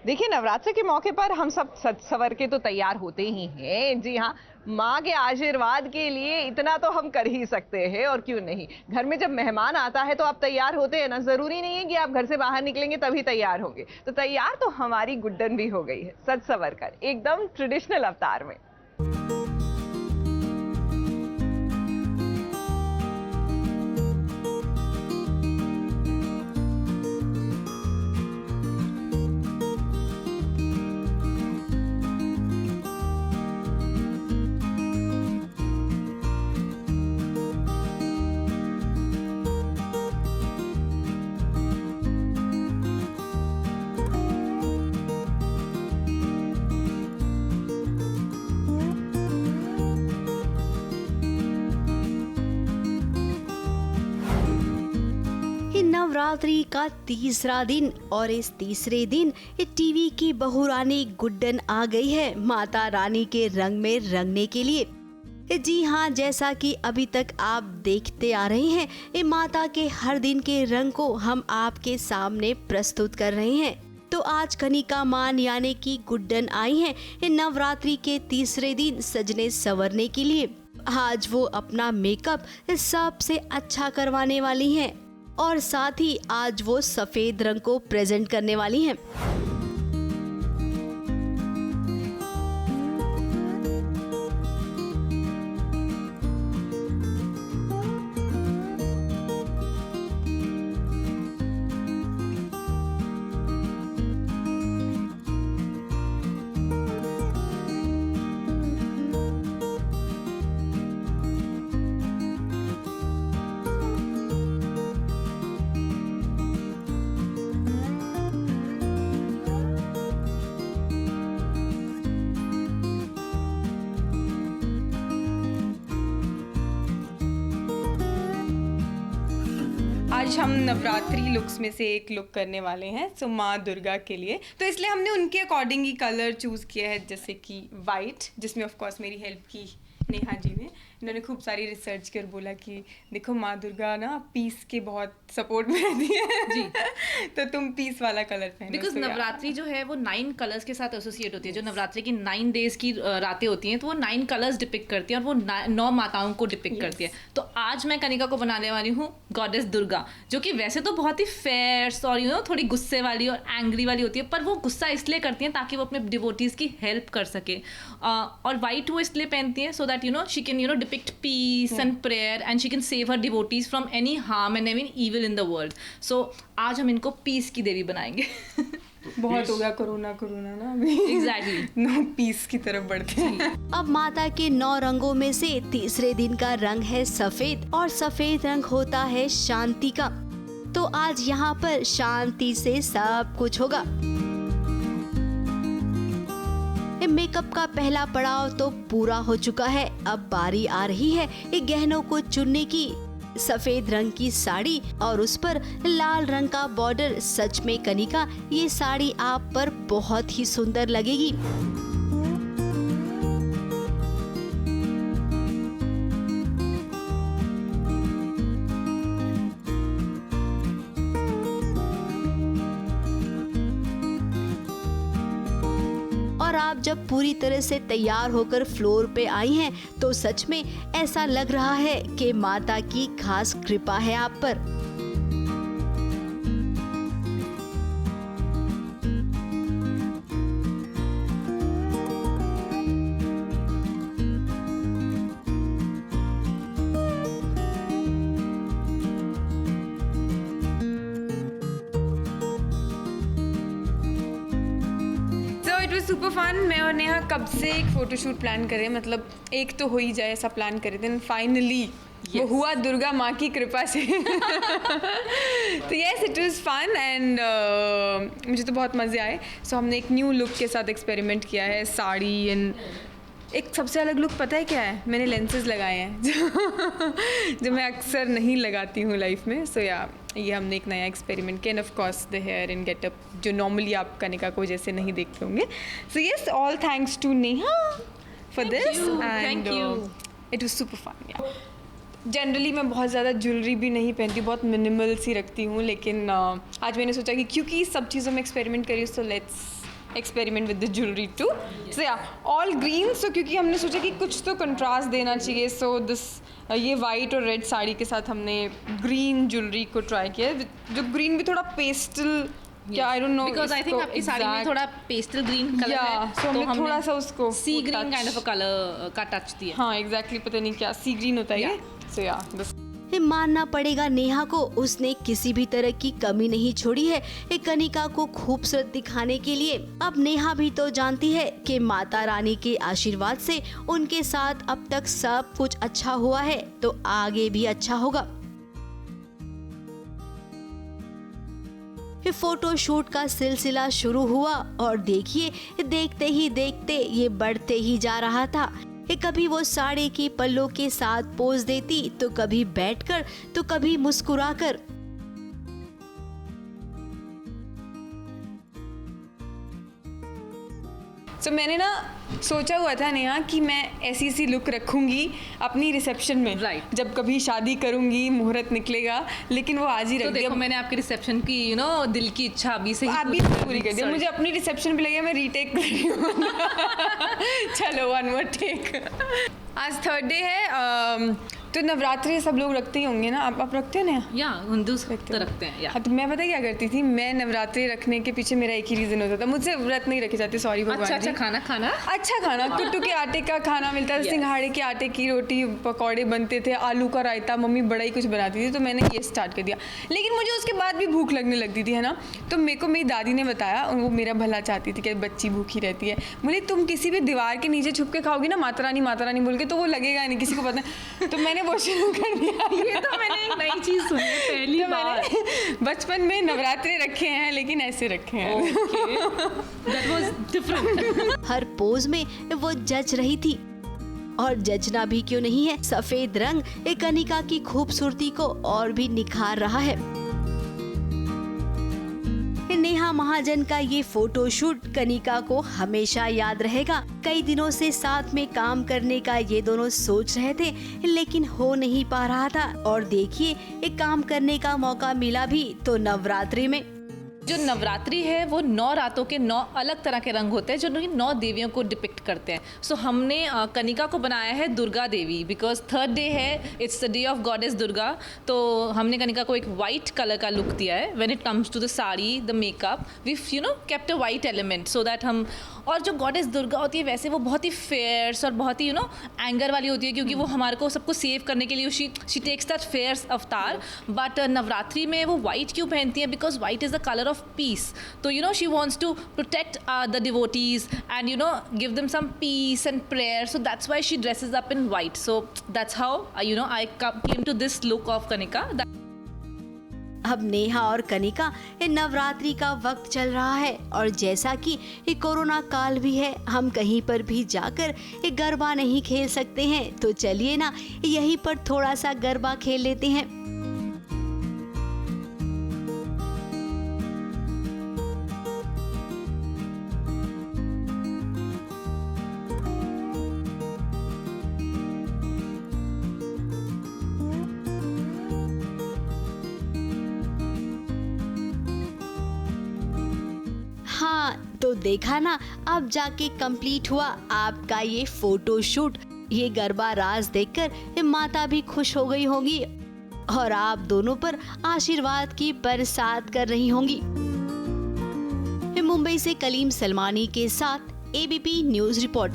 देखिए, नवरात्र के मौके पर हम सब सज सवर के तो तैयार होते ही हैं। जी हाँ, माँ के आशीर्वाद के लिए इतना तो हम कर ही सकते हैं, और क्यों नहीं। घर में जब मेहमान आता है तो आप तैयार होते हैं ना। जरूरी नहीं है कि आप घर से बाहर निकलेंगे तभी तैयार होंगे। तो तैयार तो हमारी गुड्डन भी हो गई है, सज सवर कर, एकदम ट्रेडिशनल अवतार में। नवरात्रि का तीसरा दिन और इस तीसरे दिन टीवी की बहुरानी गुड्डन आ गई है माता रानी के रंग में रंगने के लिए। जी हाँ, जैसा कि अभी तक आप देखते आ रहे हैं, माता के हर दिन के रंग को हम आपके सामने प्रस्तुत कर रहे हैं। तो आज कनिका मान यानी कि गुड्डन आई हैं नवरात्रि के तीसरे दिन सजने संवरने के लिए। आज वो अपना मेकअप सबसे अच्छा करवाने वाली हैं और साथ ही आज वो सफेद रंग को प्रेजेंट करने वाली हैं। आज हम नवरात्रि लुक्स में से एक लुक करने वाले हैं सो माँ दुर्गा के लिए। तो इसलिए हमने उनके अकॉर्डिंग ही कलर चूज़ किया है, जैसे कि वाइट, जिसमें ऑफ कोर्स मेरी हेल्प की नेहा जी ने। इन्होंने खूब सारी रिसर्च कर बोला कि देखो माँ दुर्गा ना पीस के बहुत सपोर्ट में रहती है जी तो तुम पीस वाला कलर पहनो। बिकॉज नवरात्रि जो है वो 9 कलर्स के साथ एसोसिएट होती है। जो नवरात्रि की 9 डेज की रातें होती हैं तो वो 9 कलर्स डिपिक्ट करती है और वो 9 माताओं को डिपिक्ट करती है। तो आज मैं कनिका को बनाने वाली हूँ गॉडेस दुर्गा, जो कि वैसे तो बहुत ही फेयर और थोड़ी गुस्से वाली और एंग्री वाली होती है, पर वो गुस्सा इसलिए करती हैं ताकि वो अपने डिवोटीज की हेल्प कर सके। और वाइट वो इसलिए पहनती है so that she can depict peace and prayer, and she can save her devotees from any harm and any evil in the world. So आज हम इनको पीस की देवी बनाएंगे। बहुत हो गया कोरोना ना अभी। एग्जैक्टली नो पीस की तरफ बढ़ते हैं। अब माता के 9 रंगों में से तीसरे दिन का रंग है सफेद, और सफेद रंग होता है शांति का। तो आज यहाँ पर शांति से सब कुछ होगा। मेकअप का पहला पड़ाव तो पूरा हो चुका है। अब बारी आ रही है गहनों को चुनने की। सफेद रंग की साड़ी और उस पर लाल रंग का बॉर्डर, सच में कनिका ये साड़ी आप पर बहुत ही सुंदर लगेगी। और आप जब पूरी तरह से तैयार होकर फ्लोर पे आई हैं तो सच में ऐसा लग रहा है कि माता की खास कृपा है आप पर। Super fun. मैं और नेहा कब से एक फोटोशूट प्लान कर रहे हैं, मतलब एक तो हो ही जाए ऐसा प्लान करे थे, फाइनली वो हुआ दुर्गा माँ की कृपा से। तो yes, it was fun and मुझे तो बहुत मज़े आए। सो हमने एक न्यू लुक के साथ एक्सपेरिमेंट किया है, साड़ी एंड एक सबसे अलग लुक पता है क्या है, मैंने लेंसेज लगाए हैं जो मैं अक्सर नहीं लगाती हूँ लाइफ में। सो ये हमने एक नया एक्सपेरिमेंट किया। And of course the hair and getup जो नॉर्मली आप कनिका को जैसे नहीं देखते होंगे। So yes, all thanks to Neha for this and it was super fun. Generally मैं बहुत ज़्यादा ज्वेलरी भी नहीं पहनती, बहुत मिनिमल सी रखती हूँ, लेकिन आज मैंने सोचा कि क्योंकि सब चीज़ों में एक्सपेरिमेंट करी, so let's experiment with the jewelry too. So yeah, all green. So क्योंकि हमने सोचा कि कुछ तो contrast देना चाहिए, so this ये white और red साड़ी के साथ हमने green jewelry को try किया, जो green भी थोड़ा pastel क्या I don't know, Because I think आपकी साड़ी में थोड़ा पेस्टल ग्रीन कलर है, so हमने थोड़ा सा उसको sea green kind of a colour का टच दिया. हाँ exactly, पता नहीं क्या सी ग्रीन होता है ये. So yeah, this मानना पड़ेगा नेहा को, उसने किसी भी तरह की कमी नहीं छोड़ी है कनिका को खूबसूरत दिखाने के लिए. अब नेहा भी तो जानती है कि माता रानी के आशीर्वाद से उनके साथ अब तक सब कुछ अच्छा हुआ है, तो आगे भी अच्छा होगा. फोटो शूट का सिलसिला शुरू हुआ और देखिए देखते ही देखते ये बढ़ते ही जा रहा था. कभी वो साड़ी की पल्लों के साथ पोज देती, तो कभी बैठकर, तो कभी मुस्कुराकर. So मैंने ना सोचा हुआ था नेहा कि मैं ऐसी सी लुक रखूंगी अपनी रिसेप्शन में, Right. जब कभी शादी करूंगी, मुहूर्त निकलेगा, लेकिन वो आज ही तो रख दिया. देखो मैंने आपके रिसेप्शन की दिल की इच्छा अभी से आप भी पूरी कर दिया. मुझे अपनी रिसेप्शन पे लगे मैं रीटेक कर रही हूँ. चलो वन मोर टेक. आज थर्ड डे है, तो नवरात्रि सब लोग रखते ही होंगे ना. आप रखते हो ना? या हिंदूज तो रखते हैं. या हाँ, तो मैं पता क्या करती थी, मैं नवरात्रि रखने के पीछे मेरा एक ही रीजन होता था, मुझसे व्रत नहीं रखे जाते. सॉरी भगवान अच्छा जी. खाना खाना अच्छा खाना, कुट्टू के आटे का खाना मिलता था, Yes. सिंघाड़े के आटे की रोटी, पकौड़े बनते थे, आलू का रायता, मम्मी बड़ा ही कुछ बनाती थी, तो मैंने ये स्टार्ट कर दिया. लेकिन मुझे उसके बाद भी भूख लगने लगती थी, है ना. तो मेरे को मेरी दादी ने बताया, वो मेरा भला चाहती थी कि बच्ची भूखी रहती है. बोले तुम किसी भी दीवार के नीचे छुप के खाओगी ना माता रानी बोल के, तो वो लगेगा नहीं, किसी को पता नहीं. तो मैंने वो शुरू कर दिया. ये तो मैंने एक नई चीज सुनी है पहली तो बार. मैंने बचपन में नवरात्रे रखे हैं, लेकिन ऐसे रखे हैं. That was different. Her pose में वो जज रही थी, और जजना भी क्यों नहीं है. सफेद रंग कनिका की खूबसूरती को और भी निखार रहा है. नेहा महाजन का ये फोटोशूट कनिका को हमेशा याद रहेगा. कई दिनों से साथ में काम करने का ये दोनों सोच रहे थे, लेकिन हो नहीं पा रहा था. और देखिए एक काम करने का मौका मिला भी तो नवरात्रि में. जो नवरात्रि है वो 9 रातों के 9 अलग तरह के रंग होते हैं जो 9 देवियों को डिपिक्ट करते हैं. सो हमने कनिका को बनाया है Durga Devi, because third day है, it's the day of goddess Durga. तो हमने कनिका को एक वाइट कलर का लुक दिया है. When it comes to the sari, the makeup, we kept a white element, so that हम. और जो गॉडेस दुर्गा होती है वैसे वो बहुत ही फेयर्स और बहुत ही एंगर वाली होती है, क्योंकि वो हमारे को सबको सेव करने के लिए शी टेक्स दैट फेयर्स अवतार. बट नवरात्रि में वो वाइट क्यों पहनती है? Because white is the colour of peace. So she wants to protect the devotees and give them some peace and prayer. So that's why she dresses up in white. So that's how I came to this look of Kanika. अब नेहा और कनिका नवरात्रि का वक्त चल रहा है, और जैसा कि कोरोना काल भी है, हम कहीं पर भी जाकर गरबा नहीं खेल सकते हैं. तो चलिए ना यहीं पर थोड़ा सा गरबा खेल लेते हैं. हाँ, तो देखा ना, अब जाके कंप्लीट हुआ आपका ये फोटो शूट. ये गरबा राज देखकर माता भी खुश हो गई होंगी, और आप दोनों पर आशीर्वाद की बरसात कर रही होंगी. मुंबई से कलीम सलमानी के साथ एबीपी न्यूज रिपोर्ट.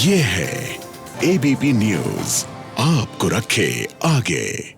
ये है एबीपी न्यूज, आपको रखे आगे.